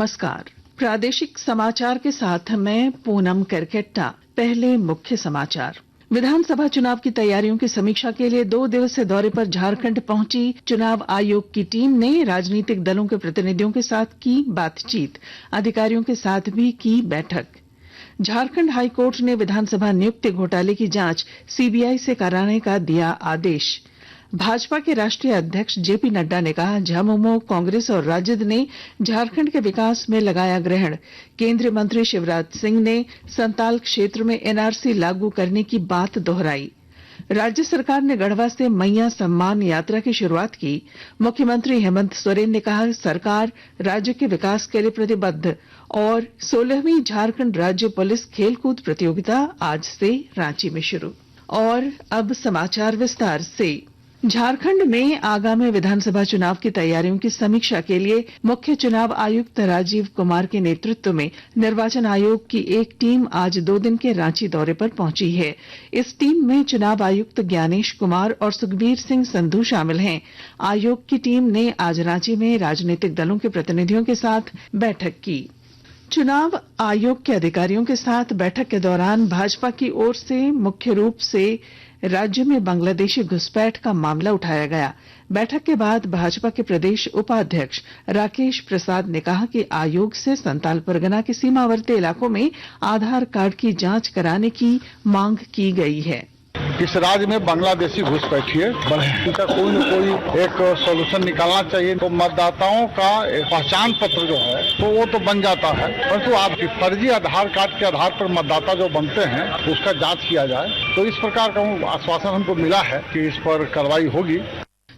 नमस्कार। प्रादेशिक समाचार के साथ मैं पूनम करकेट्टा। पहले मुख्य समाचार। विधानसभा चुनाव की तैयारियों की समीक्षा के लिए 2 दिवसीय दौरे पर झारखंड पहुंची चुनाव आयोग की टीम ने राजनीतिक दलों के प्रतिनिधियों के साथ की बातचीत, अधिकारियों के साथ भी की बैठक। झारखंड हाईकोर्ट ने विधानसभा नियुक्ति घोटाले की जांच सीबीआई से कराने का दिया आदेश। भाजपा के राष्ट्रीय अध्यक्ष जेपी नड्डा ने कहा, झामुमो, कांग्रेस और राजद ने झारखंड के विकास में लगाया ग्रहण। केंद्रीय मंत्री शिवराज सिंह ने संताल क्षेत्र में एनआरसी लागू करने की बात दोहराई। राज्य सरकार ने गढ़वा से मैया सम्मान यात्रा की शुरुआत की। मुख्यमंत्री हेमंत सोरेन ने कहा, सरकार राज्य के विकास के लिए प्रतिबद्ध। और 16वीं झारखंड राज्य पुलिस खेलकूद प्रतियोगिता आज से रांची में शुरू। और अब समाचार विस्तार से। झारखंड में आगामी विधानसभा चुनाव की तैयारियों की समीक्षा के लिए मुख्य चुनाव आयुक्त राजीव कुमार के नेतृत्व में निर्वाचन आयोग की एक टीम आज 2 दिन के रांची दौरे पर पहुंची है। इस टीम में चुनाव आयुक्त ज्ञानेश कुमार और सुखबीर सिंह संधू शामिल हैं। आयोग की टीम ने आज रांची में राजनीतिक दलों के प्रतिनिधियों के साथ बैठक की। चुनाव आयोग के अधिकारियों के साथ बैठक के दौरान भाजपा की ओर से मुख्य रूप से राज्य में बांग्लादेशी घुसपैठ का मामला उठाया गया। बैठक के बाद भाजपा के प्रदेश उपाध्यक्ष राकेश प्रसाद ने कहा कि आयोग से संताल परगना के सीमावर्ती इलाकों में आधार कार्ड की जांच कराने की मांग की गई है। इस राज्य में बांग्लादेशी घुसपैठी है, इनका कोई न कोई एक सोल्यूशन निकालना चाहिए। तो मतदाताओं का पहचान पत्र जो है तो वो तो बन जाता है, परंतु आपकी फर्जी आधार कार्ड के आधार पर मतदाता जो बनते हैं उसका जांच किया जाए। तो इस प्रकार का आश्वासन हमको मिला है कि इस पर कार्रवाई होगी।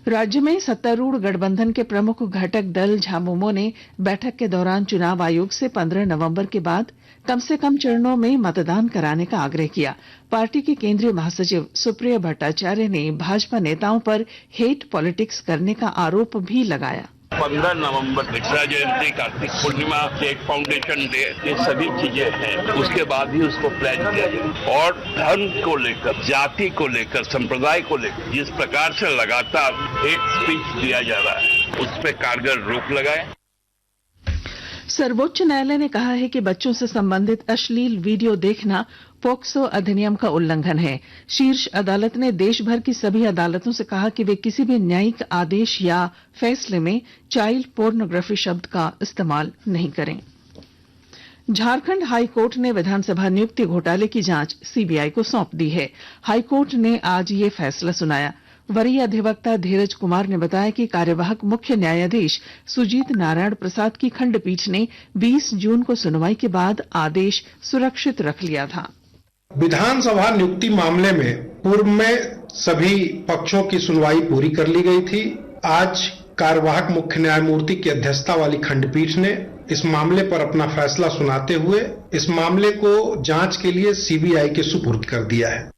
राज्य में सत्तारूढ़ गठबंधन के प्रमुख घटक दल झामुमो ने बैठक के दौरान चुनाव आयोग से 15 नवंबर के बाद कम से कम चरणों में मतदान कराने का आग्रह किया। पार्टी के केंद्रीय महासचिव सुप्रिया भट्टाचार्य ने भाजपा नेताओं पर हेट पॉलिटिक्स करने का आरोप भी लगाया। 15 नवंबर दीक्षा जयंती, कार्तिक पूर्णिमा, एक फाउंडेशन डे, ये सभी चीजें हैं। उसके बाद ही उसको प्लान किया जाए। और धर्म को लेकर, जाति को लेकर, संप्रदाय को लेकर जिस प्रकार से लगातार हेट स्पीच दिया जा रहा है उस पर कारगर रोक लगाए। सर्वोच्च न्यायालय ने कहा है कि बच्चों से संबंधित अश्लील वीडियो देखना पोक्सो अधिनियम का उल्लंघन है। शीर्ष अदालत ने देश भर की सभी अदालतों से कहा कि वे किसी भी न्यायिक आदेश या फैसले में चाइल्ड पोर्नोग्राफी शब्द का इस्तेमाल नहीं करें। झारखंड हाईकोर्ट ने विधानसभा नियुक्ति घोटाले की जांच सीबीआई को सौंप दी है। हाईकोर्ट ने आज ये फैसला सुनाया। वरीय अधिवक्ता धीरज कुमार ने बताया कि कार्यवाहक मुख्य न्यायाधीश सुजीत नारायण प्रसाद की खंडपीठ ने 20 जून को सुनवाई के बाद आदेश सुरक्षित रख लिया था। विधानसभा नियुक्ति मामले में पूर्व में सभी पक्षों की सुनवाई पूरी कर ली गई थी। आज कार्यवाहक मुख्य न्यायमूर्ति की अध्यक्षता वाली खंडपीठ ने इस मामले पर अपना फैसला सुनाते हुए इस मामले को जांच के लिए सीबीआई के सुपुर्द कर दिया है।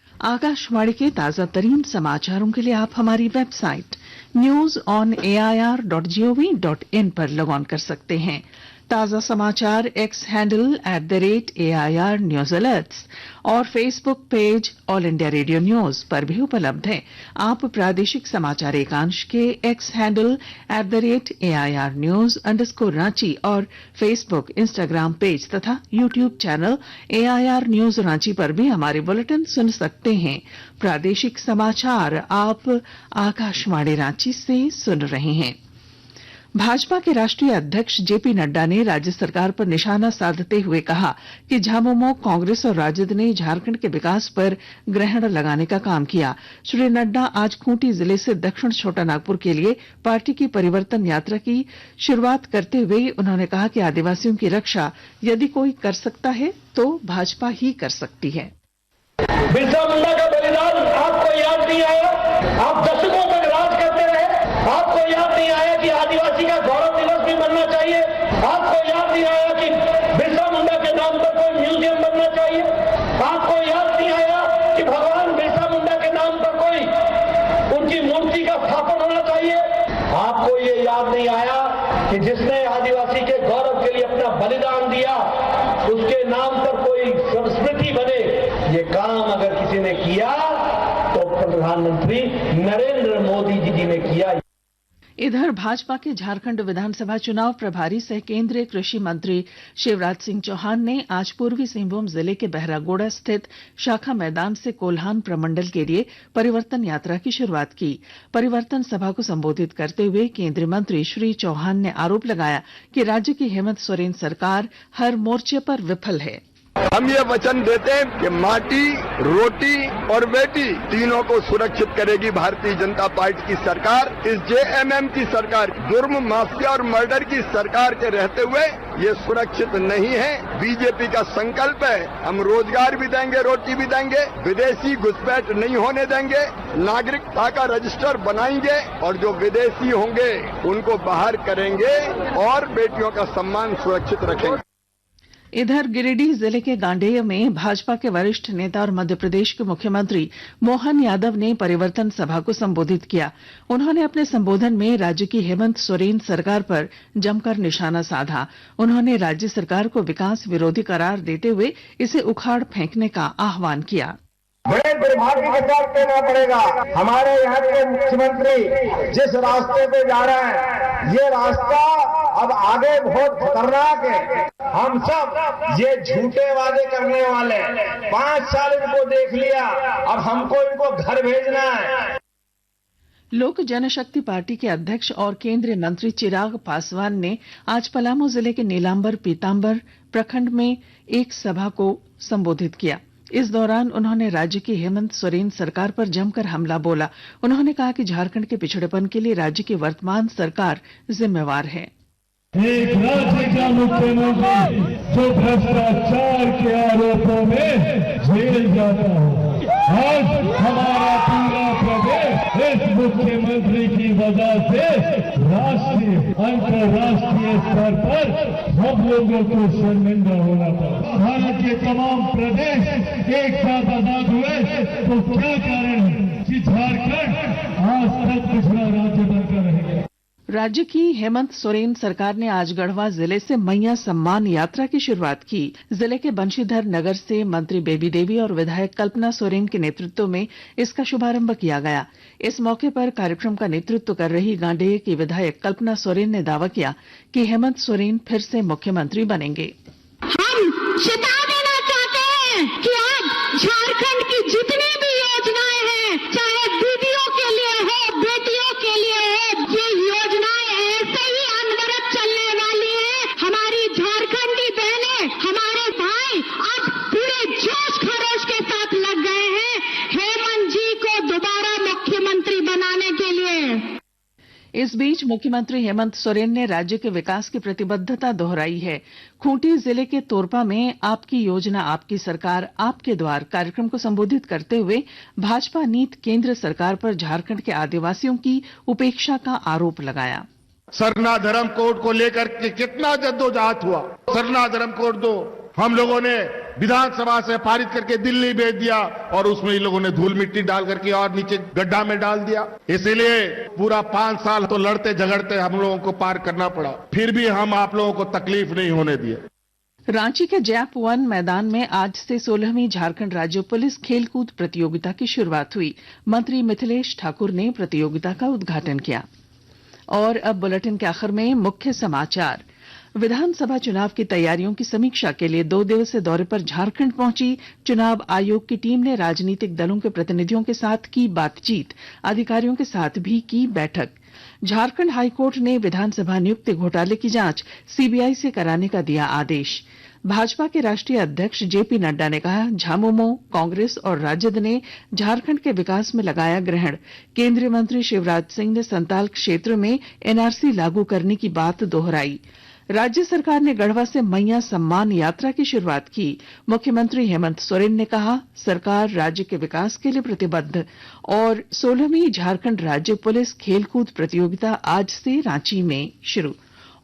आकाशवाणी के ताजा तरीन समाचारों के लिए आप हमारी वेबसाइट news.air.gov.in पर लॉग ऑन कर सकते हैं। ताजा समाचार X handle @AIR news alerts और Facebook page All India Radio news पर भी उपलब्ध है। आप प्रादेशिक समाचार एकांश के एक्स हैंडल @AIR न्यूज _ और फेसबुक, इंस्टाग्राम पेज तथा YouTube channel AIR news Ranchi पर भी हमारे बुलेटिन सुन सकते हैं। प्रादेशिक समाचार आप आकाशवाणी रांची से सुन रहे हैं। भाजपा के राष्ट्रीय अध्यक्ष जेपी नड्डा ने राज्य सरकार पर निशाना साधते हुए कहा कि झामुमो, कांग्रेस और राजद ने झारखंड के विकास पर ग्रहण लगाने का काम किया। श्री नड्डा आज खूंटी जिले से दक्षिण छोटानागपुर के लिए पार्टी की परिवर्तन यात्रा की शुरुआत करते हुए उन्होंने कहा कि आदिवासियों की रक्षा यदि कोई कर सकता है तो भाजपा ही कर सकती है। बिरसा मुंडा का बलिदान आपको याद नहीं आया? आप दशकों तक राज करते रहे, आपको याद नहीं आया कि आदिवासी का गौरव दिवस भी बनना चाहिए? आपको याद नहीं आया कि बिरसा मुंडा के नाम पर कोई म्यूजियम बनना चाहिए? आपको याद नहीं आया कि भगवान बिरसा मुंडा के नाम पर कोई उनकी मूर्ति का स्थापन होना चाहिए? आपको ये याद नहीं आया कि जिसने आदिवासी के गौरव के लिए अपना बलिदान दिया उसके नाम पर कोई संस्कृति बने? ये काम अगर किसी ने किया तो प्रधानमंत्री नरेंद्र मोदी जी ने किया। इधर भाजपा के झारखंड विधानसभा चुनाव प्रभारी सह केंद्रीय कृषि मंत्री शिवराज सिंह चौहान ने आज पूर्वी सिंहभूम जिले के बहरागोड़ा स्थित शाखा मैदान से कोल्हान प्रमंडल के लिए परिवर्तन यात्रा की शुरुआत की। परिवर्तन सभा को संबोधित करते हुए केंद्रीय मंत्री श्री चौहान ने आरोप लगाया कि राज्य की हेमंत सोरेन सरकार हर मोर्चे पर विफल है। हम ये वचन देते हैं कि माटी, रोटी और बेटी तीनों को सुरक्षित करेगी भारतीय जनता पार्टी की सरकार। इस जेएमएम की सरकार जुर्म, माफिया और मर्डर की सरकार के रहते हुए ये सुरक्षित नहीं है। बीजेपी का संकल्प है, हम रोजगार भी देंगे, रोटी भी देंगे, विदेशी घुसपैठ नहीं होने देंगे, नागरिकता का रजिस्टर बनाएंगे और जो विदेशी होंगे उनको बाहर करेंगे और बेटियों का सम्मान सुरक्षित रखेंगे। इधर गिरिडीह जिले के गांडेय में भाजपा के वरिष्ठ नेता और मध्य प्रदेश के मुख्यमंत्री मोहन यादव ने परिवर्तन सभा को संबोधित किया। उन्होंने अपने संबोधन में राज्य की हेमंत सोरेन सरकार पर जमकर निशाना साधा। उन्होंने राज्य सरकार को विकास विरोधी करार देते हुए इसे उखाड़ फेंकने का आह्वान किया। बड़े दुर्भाग्य के साथ कहना पड़ेगा, हमारे यहाँ के मुख्यमंत्री जिस रास्ते पे जा रहे हैं, ये रास्ता अब आगे बहुत खतरनाक है। हम सब ये झूठे वादे करने वाले, 5 साल इनको देख लिया, अब हमको इनको घर भेजना है। लोक जनशक्ति पार्टी के अध्यक्ष और केंद्रीय मंत्री चिराग पासवान ने आज पलामू जिले के नीलांबर पीतांबर प्रखंड में एक सभा को संबोधित किया। इस दौरान उन्होंने राज्य की हेमंत सोरेन सरकार पर जमकर हमला बोला। उन्होंने कहा कि झारखंड के पिछड़ेपन के लिए राज्य की वर्तमान सरकार जिम्मेवार है। एक राज्य का मुख्यमंत्री जो भ्रष्टाचार के आरोपों में जेल जाता हो, आज हमारा पूरा प्रदेश इस मुख्यमंत्री की वजह से राष्ट्रीय अंतर्राष्ट्रीय स्तर पर हम लोगों को शर्मिंदा होना पड़ा। भारत के तमाम प्रदेश एक साथ आजाद हुए तो क्या कारण है कि झारखंड आज तक पिछड़ा राज्य बनकर रहेगा। राज्य की हेमंत सोरेन सरकार ने आज गढ़वा जिले से मैया सम्मान यात्रा की शुरुआत की। जिले के बंशीधर नगर से मंत्री बेबी देवी और विधायक कल्पना सोरेन के नेतृत्व में इसका शुभारंभ किया गया। इस मौके पर कार्यक्रम का नेतृत्व कर रही गांडेय की विधायक कल्पना सोरेन ने दावा किया कि हेमंत सोरेन फिर से मुख्यमंत्री बनेंगे। हम चेता देना चाहते हैं कि अब झारखंड की जितनी भी योजनाएं हैं, चाहे दीदियों के लिए हो, बेटियों के लिए हो, ये योजनाएं ऐसे ही अनवरत चलने वाली है। हमारी झारखंडी बहनें, हमारे भाई अब पूरे जोश खरोश के साथ लग गए हैं हेमंत जी को दोबारा मुख्यमंत्री बनाने के लिए। इस बीच मुख्यमंत्री हेमंत सोरेन ने राज्य के विकास की प्रतिबद्धता दोहराई है। खूंटी जिले के तोरपा में आपकी योजना आपकी सरकार आपके द्वार कार्यक्रम को संबोधित करते हुए भाजपा नीति केंद्र सरकार पर झारखंड के आदिवासियों की उपेक्षा का आरोप लगाया। सरना धर्म कोड को लेकर के कितना जद्दोजहद हुआ। सरना धर्म कोड दो हम लोगों ने विधानसभा से पारित करके दिल्ली भेज दिया और उसमें इन लोगों ने धूल मिट्टी डाल करके और नीचे गड्ढा में डाल दिया। इसीलिए पूरा 5 साल तो लड़ते झगड़ते हम लोगों को पार करना पड़ा, फिर भी हम आप लोगों को तकलीफ नहीं होने दिए। रांची के जैप 1 मैदान में आज से 16वीं झारखंड राज्य पुलिस खेलकूद प्रतियोगिता की शुरुआत हुई। मंत्री मिथिलेश ठाकुर ने प्रतियोगिता का उद्घाटन किया। और अब बुलेटिन के आखिर में मुख्य समाचार। विधानसभा चुनाव की तैयारियों की समीक्षा के लिए 2 दिवसीय दौरे पर झारखंड पहुंची चुनाव आयोग की टीम ने राजनीतिक दलों के प्रतिनिधियों के साथ की बातचीत, अधिकारियों के साथ भी की बैठक। झारखंड हाईकोर्ट ने विधानसभा नियुक्ति घोटाले की जांच सीबीआई से कराने का दिया आदेश। भाजपा के राष्ट्रीय अध्यक्ष जेपी नड्डा ने कहा, झामुमो, कांग्रेस और राजद ने झारखंड के विकास में लगाया ग्रहण। केंद्रीय मंत्री शिवराज सिंह ने संताल क्षेत्र में एनआरसी लागू करने की बात दोहराई। राज्य सरकार ने गढ़वा से मैया सम्मान यात्रा की शुरुआत की। मुख्यमंत्री हेमंत सोरेन ने कहा, सरकार राज्य के विकास के लिए प्रतिबद्ध। और 16वीं झारखंड राज्य पुलिस खेलकूद प्रतियोगिता आज से रांची में शुरू।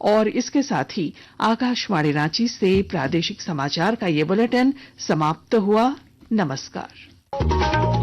और इसके साथ ही आकाशवाणी रांची से प्रादेशिक समाचार का ये बुलेटिन समाप्त हुआ। नमस्कार।